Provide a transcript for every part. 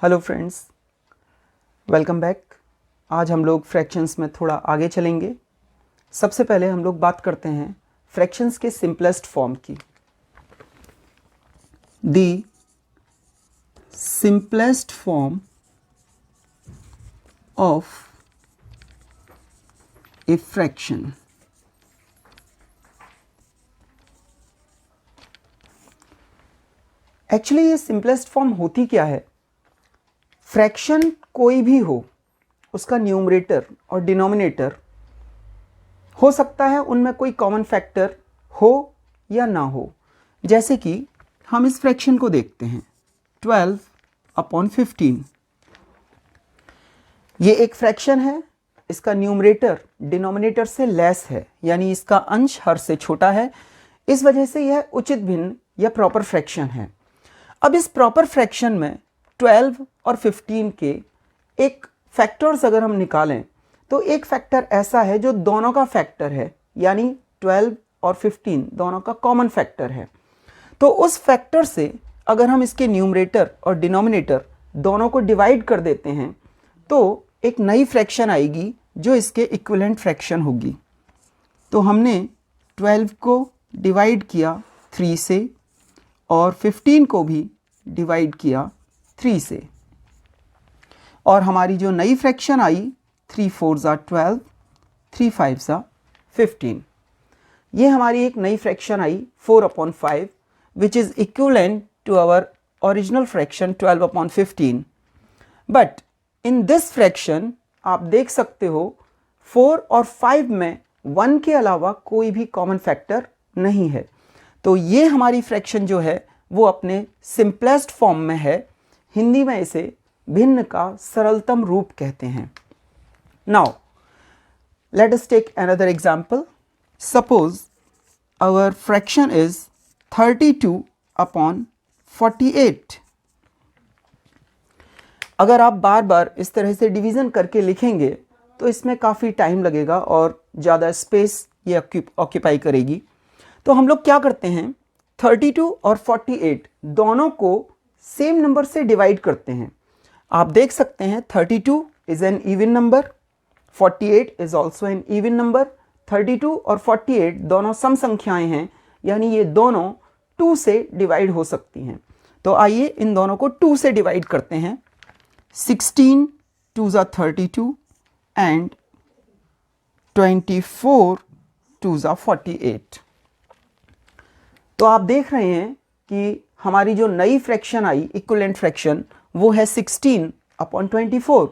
Hello friends, welcome back. आज हम लोग फ्रैक्शंस में थोड़ा आगे चलेंगे। सबसे पहले हम लोग बात करते हैं फ्रैक्शंस के सिंपलेस्ट फॉर्म की। The simplest form of a fraction. Actually ये सिंपलेस्ट फॉर्म होती क्या है? फ्रैक्शन कोई भी हो, उसका न्यूमरेटर और डिनोमिनेटर हो सकता है उनमें कोई कॉमन फैक्टर हो या ना हो। जैसे कि हम इस फ्रैक्शन को देखते हैं 12/15। ये एक फ्रैक्शन है, इसका न्यूमरेटर डिनोमिनेटर से लेस है, यानी इसका अंश हर से छोटा है। इस वजह से यह उचित भिन्न या प्रॉपर फ्रैक्शन है। अब इस प्रॉपर फ्रैक्शन में 12 और 15 के एक फैक्टर्स अगर हम निकालें तो एक फैक्टर ऐसा है जो दोनों का फैक्टर है, यानी 12 और 15 दोनों का कॉमन फैक्टर है। तो उस फैक्टर से अगर हम इसके न्यूमरेटर और डिनोमिनेटर दोनों को डिवाइड कर देते हैं तो एक नई फ्रैक्शन आएगी जो इसके इक्विवेलेंट फ्रैक्शन होगी। तो हमने 12 को डिवाइड किया 3 से और 15 को भी डिवाइड किया 3 से, और हमारी जो नई फ्रैक्शन आई 3 4 12, 3 5 15। ये हमारी एक नई फ्रैक्शन आई 4/5 which is equivalent to our original fraction 12/15। But in this fraction आप देख सकते हो 4 और 5 में 1 के अलावा कोई भी कॉमन फैक्टर नहीं है। तो ये हमारी फ्रैक्शन जो है वो अपने सिंपलेस्ट फॉर्म में है। हिंदी में इसे भिन्न का सरलतम रूप कहते हैं। Now let us take another example. Suppose our fraction is 32/48। अगर आप बार बार इस तरह से डिवीज़न करके लिखेंगे तो इसमें काफ़ी टाइम लगेगा और ज़्यादा स्पेस ये ऑक्यूपाई करेगी। तो हम लोग क्या करते हैं, 32 और 48 दोनों को सेम नंबर से डिवाइड करते हैं। आप देख सकते हैं 32 is an even number, 48 is also an even number. 32 और 48 दोनों सम संख्याएं हैं, यानी ये दोनों 2 से डिवाइड हो सकती हैं। तो आइए इन दोनों को 2 से डिवाइड करते हैं। 16 2 32 एंड 24 2 48। तो आप देख रहे हैं कि हमारी जो नई फ्रैक्शन आई इक्विवेलेंट फ्रैक्शन वो है 16/24,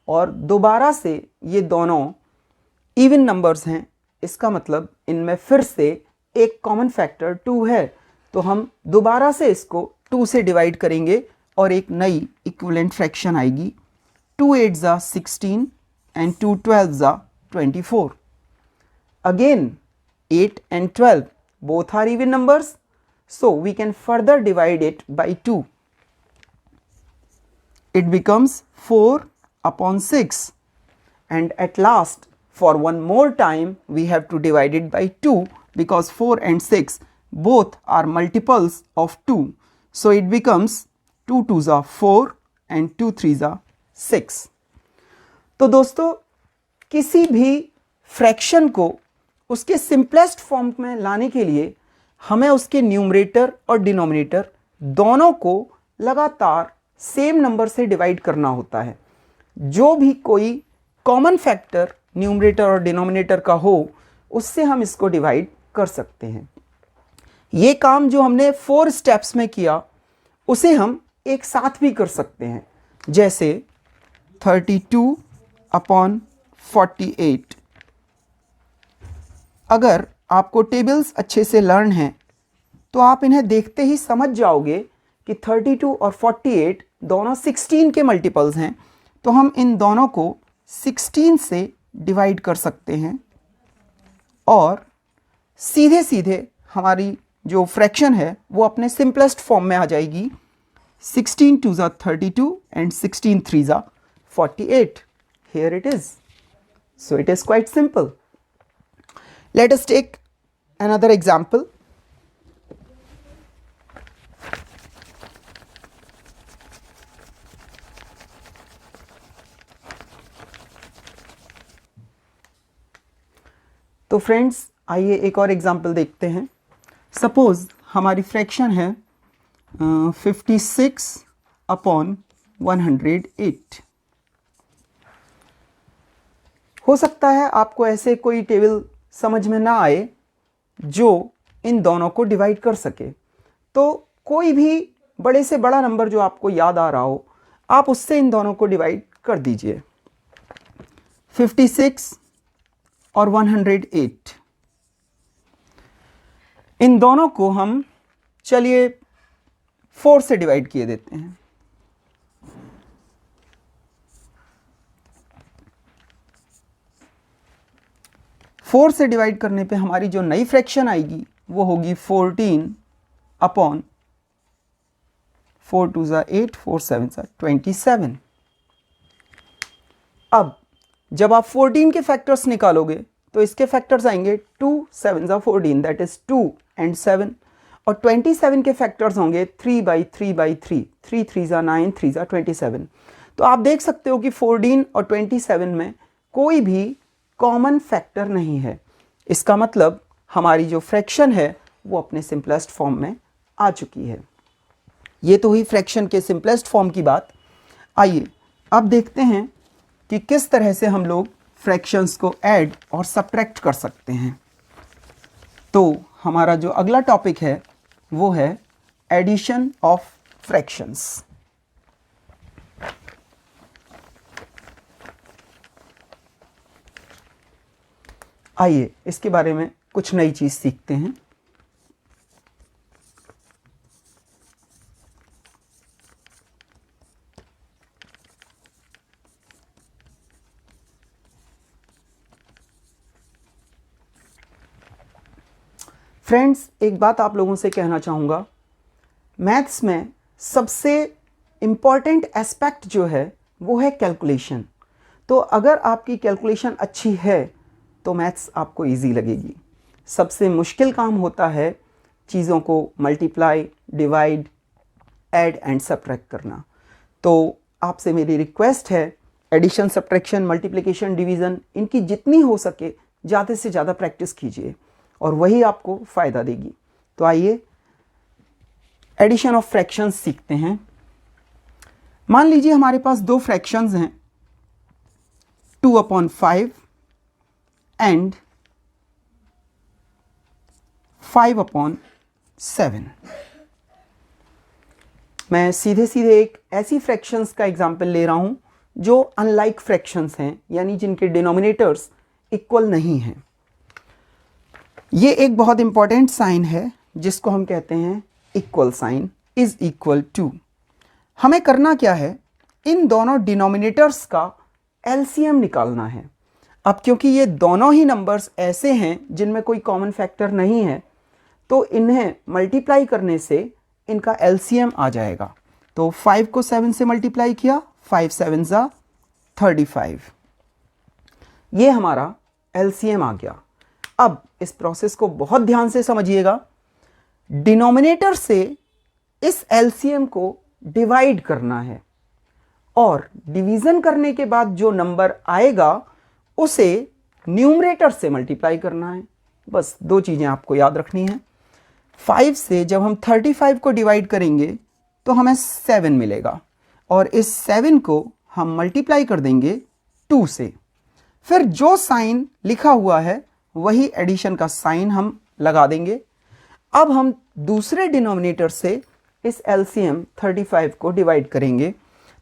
और दोबारा से ये दोनों इवन नंबर्स हैं। इसका मतलब इनमें फिर से एक कॉमन फैक्टर 2 है। तो हम दोबारा से इसको 2 से डिवाइड करेंगे और एक नई इक्विवेलेंट फ्रैक्शन आएगी। 2 8 16 and 2 12 24। Again 8 and 12 both are even numbers, so we can further divide it by 2. It becomes 4/6, and at last for one more time we have to divide it by 2 because 4 and 6 both are multiples of 2, so it becomes 2 2s 4 and 2 3s 6. तो दोस्तों, किसी भी fraction को उसके simplest form में लाने के लिए हमें उसके न्यूमरेटर और डिनोमिनेटर दोनों को लगातार सेम नंबर से डिवाइड करना होता है। जो भी कोई कॉमन फैक्टर न्यूमरेटर और डिनोमिनेटर का हो उससे हम इसको डिवाइड कर सकते हैं। ये काम जो हमने 4 स्टेप्स में किया उसे हम एक साथ भी कर सकते हैं। जैसे 32/48। अगर आपको टेबल्स अच्छे से लर्न हैं तो आप इन्हें देखते ही समझ जाओगे कि 32 और 48 दोनों 16 के मल्टीपल्स हैं। तो हम इन दोनों को 16 से डिवाइड कर सकते हैं और सीधे सीधे हमारी जो फ्रैक्शन है वो अपने सिंपलेस्ट फॉर्म में आ जाएगी। 16 2 32 and 16 3 48। Here it is. So it is quite simple. Let us take another example. तो फ्रेंड्स आइए एक और एग्जांपल देखते हैं। सपोज हमारी फ्रैक्शन है 56/108। हो सकता है आपको ऐसे कोई टेबल समझ में ना आए जो इन दोनों को डिवाइड कर सके, तो कोई भी बड़े से बड़ा नंबर जो आपको याद आ रहा हो, आप उससे इन दोनों को डिवाइड कर दीजिए। 56 और 108, इन दोनों को हम चलिए 4 से डिवाइड किए देते हैं। फोर से डिवाइड करने पे हमारी जो नई फ्रैक्शन आएगी वो होगी 14/4 2 8 4 7 27। अब जब आप 14 के फैक्टर्स निकालोगे तो इसके फैक्टर्स आएंगे 2 7 14, दैट इज 2 एंड 7, और 27 के फैक्टर्स होंगे 3/3/3, 3 3 9, 3 27। तो आप देख सकते हो कि 14 और 27 में कोई भी कॉमन फैक्टर नहीं है। इसका मतलब हमारी जो फ्रैक्शन है वो अपने सिंपलेस्ट फॉर्म में आ चुकी है। ये तो हुई फ्रैक्शन के सिंपलेस्ट फॉर्म की बात। आइए अब देखते हैं कि किस तरह से हम लोग फ्रैक्शंस को ऐड और सब्ट्रैक्ट कर सकते हैं। तो हमारा जो अगला टॉपिक है वो है एडिशन ऑफ फ्रैक्शंस। आइए इसके बारे में कुछ नई चीज सीखते हैं। फ्रेंड्स, एक बात आप लोगों से कहना चाहूँगा, मैथ्स में सबसे इम्पॉर्टेंट एस्पेक्ट जो है वो है कैलकुलेशन। तो अगर आपकी कैलकुलेशन अच्छी है तो मैथ्स आपको इजी लगेगी। सबसे मुश्किल काम होता है चीज़ों को multiply, divide, add and subtract करना। तो आपसे मेरी रिक्वेस्ट है, एडिशन, सब्ट्रैक्शन, मल्टीप्लिकेशन, डिवीज़न, इनकी जितनी हो सके ज़्यादा से ज़्यादा प्रैक्टिस कीजिए और वही आपको फ़ायदा देगी। तो आइए एडिशन ऑफ फ्रैक्शंस सीखते हैं। मान लीजिए हमारे पास दो फ्रैक्शंस हैं, 2/5 एंड 5/7। मैं सीधे सीधे एक ऐसी फ्रैक्शंस का एग्जाम्पल ले रहा हूं जो अनलाइक फ्रैक्शंस हैं, यानी जिनके डिनोमिनेटर्स इक्वल नहीं हैं। ये एक बहुत इंपॉर्टेंट साइन है जिसको हम कहते हैं equal sign, is equal to. हमें करना क्या है, इन दोनों डिनोमिनेटर्स का एलसीएम निकालना है। अब क्योंकि ये दोनों ही नंबर्स ऐसे हैं जिनमें कोई कॉमन फैक्टर नहीं है, तो इन्हें मल्टीप्लाई करने से इनका एलसीएम आ जाएगा। तो 5 को 7 से मल्टीप्लाई किया, 5 7 35, ये हमारा एलसीएम आ गया। अब इस प्रोसेस को बहुत ध्यान से समझिएगा। डिनोमिनेटर से इस एलसीएम को डिवाइड करना है और डिवीजन करने के बाद जो नंबर आएगा उसे न्यूमरेटर से मल्टीप्लाई करना है। बस दो चीज़ें आपको याद रखनी है। 5 से जब हम 35 को डिवाइड करेंगे तो हमें 7 मिलेगा और इस 7 को हम मल्टीप्लाई कर देंगे 2 से। फिर जो साइन लिखा हुआ है वही एडिशन का साइन हम लगा देंगे। अब हम दूसरे डिनोमिनेटर से इस एलसीएम 35 को डिवाइड करेंगे,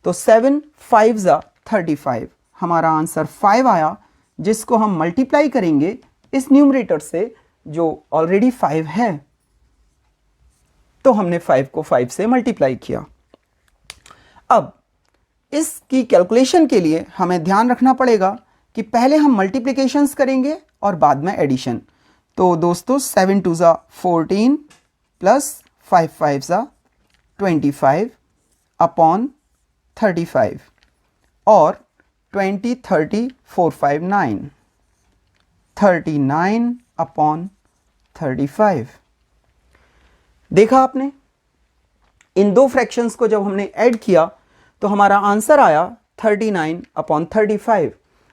तो 7 5 35, हमारा आंसर 5 आया, जिसको हम मल्टीप्लाई करेंगे इस न्यूमरेटर से जो ऑलरेडी 5 है। तो हमने 5 को 5 से मल्टीप्लाई किया। अब इसकी कैलकुलेशन के लिए हमें ध्यान रखना पड़ेगा कि पहले हम मल्टीप्लिकेशंस करेंगे और बाद में एडिशन। तो दोस्तों 7 2 14 प्लस 5 5 25 अपॉन 35 और 20 30 4 5 9, 39 अपॉन 35। देखा आपने, इन दो फ्रैक्शंस को जब हमने ऐड किया तो हमारा आंसर आया 39/35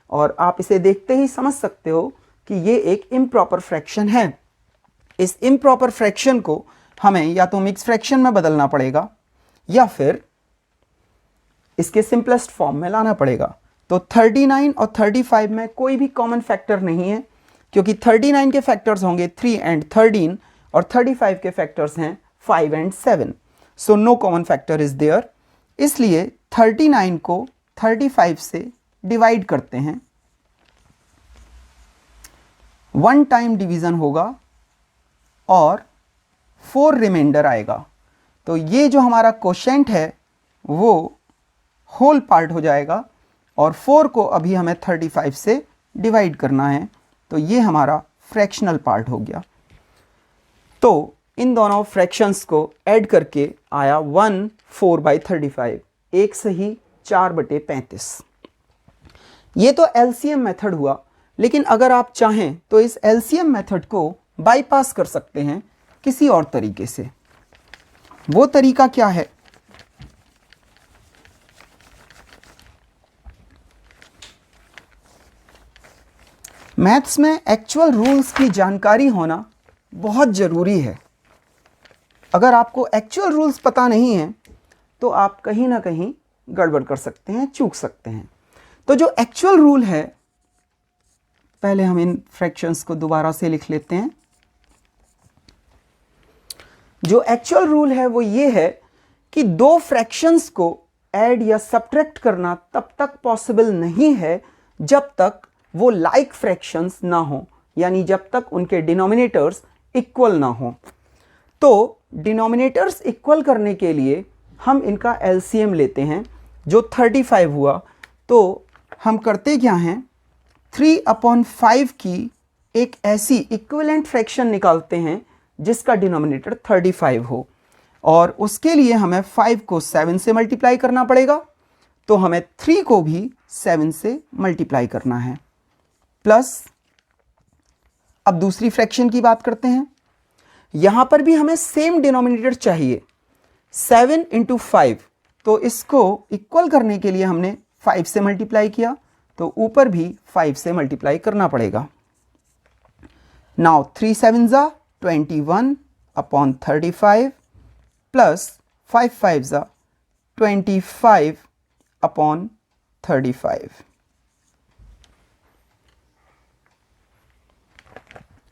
और आप इसे देखते ही समझ सकते हो कि ये एक इम्प्रॉपर फ्रैक्शन है। इस इम्प्रॉपर फ्रैक्शन को हमें या तो मिक्स फ्रैक्शन में बदलना पड़ेगा या फिर इसके सिंपलेस्ट फॉर्म में लाना पड़ेगा। तो 39 और 35 में कोई भी कॉमन फैक्टर नहीं है, क्योंकि 39 के फैक्टर्स होंगे 3 एंड 13 और 35 के फैक्टर्स हैं 5 and 7। So no common factor is there. इसलिए 39 को 35 से डिवाइड करते हैं, 1 टाइम डिवीजन होगा और 4 रिमाइंडर आएगा। तो ये जो हमारा क्वोशेंट है वो होल पार्ट हो जाएगा और 4 को अभी हमें 35 से डिवाइड करना है, तो ये हमारा फ्रैक्शनल पार्ट हो गया। तो इन दोनों फ्रैक्शंस को ऐड करके आया 1 4/35, एक सही 4/35। ये तो एलसीएम मेथड हुआ, लेकिन अगर आप चाहें तो इस एलसीएम मेथड को बाईपास कर सकते हैं किसी और तरीके से। वो तरीका क्या है? मैथ्स में एक्चुअल रूल्स की जानकारी होना बहुत ज़रूरी है। अगर आपको एक्चुअल रूल्स पता नहीं है तो आप कहीं ना कहीं गड़बड़ कर सकते हैं, चूक सकते हैं। तो जो एक्चुअल रूल है, पहले हम इन फ्रैक्शंस को दोबारा से लिख लेते हैं। जो एक्चुअल रूल है वो ये है कि दो फ्रैक्शंस को ऐड या सब्ट्रैक्ट करना तब तक पॉसिबल नहीं है जब तक वो लाइक फ्रैक्शंस ना हो, यानी जब तक उनके डिनोमिनेटर्स इक्वल ना हो। तो डिनोमिनेटर्स इक्वल करने के लिए हम इनका एलसीएम लेते हैं, जो 35 हुआ। तो हम करते क्या हैं, 3/5 की एक ऐसी इक्विवेलेंट फ्रैक्शन निकालते हैं जिसका डिनोमिनेटर 35 हो, और उसके लिए हमें 5 को 7 से मल्टीप्लाई करना पड़ेगा। तो हमें 3 को भी 7 से मल्टीप्लाई करना है। प्लस अब दूसरी फ्रैक्शन की बात करते हैं। यहां पर भी हमें सेम डिनोमिनेटर चाहिए, 7 × 5। तो इसको इक्वल करने के लिए हमने 5 से मल्टीप्लाई किया, तो ऊपर भी 5 से मल्टीप्लाई करना पड़ेगा। नाउ 3 7 ज़ा 21/35 प्लस 5 5 ज़ा 25/35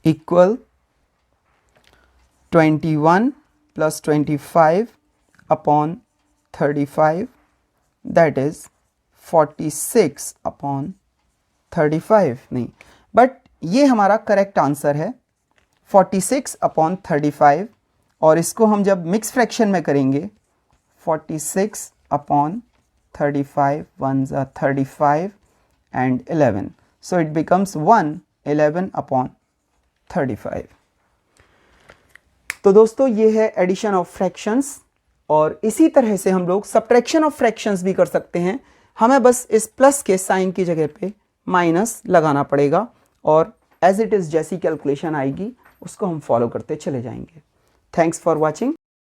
इक्वल 21 plus 25/35, that is 46/35। नहीं, बट ये हमारा करेक्ट आंसर है 46/35। और इसको हम जब मिक्स फ्रैक्शन में करेंगे 46/35, 1 ज़ा 35 and 11, so it becomes 111/35। तो दोस्तों ये है एडिशन ऑफ फ्रैक्शंस, और इसी तरह से हम लोग सब्ट्रैक्शन ऑफ फ्रैक्शंस भी कर सकते हैं। हमें बस इस प्लस के साइन की जगह पे माइनस लगाना पड़ेगा, और एज इट इज़ जैसी कैलकुलेशन आएगी उसको हम फॉलो करते चले जाएंगे। Thanks for watching.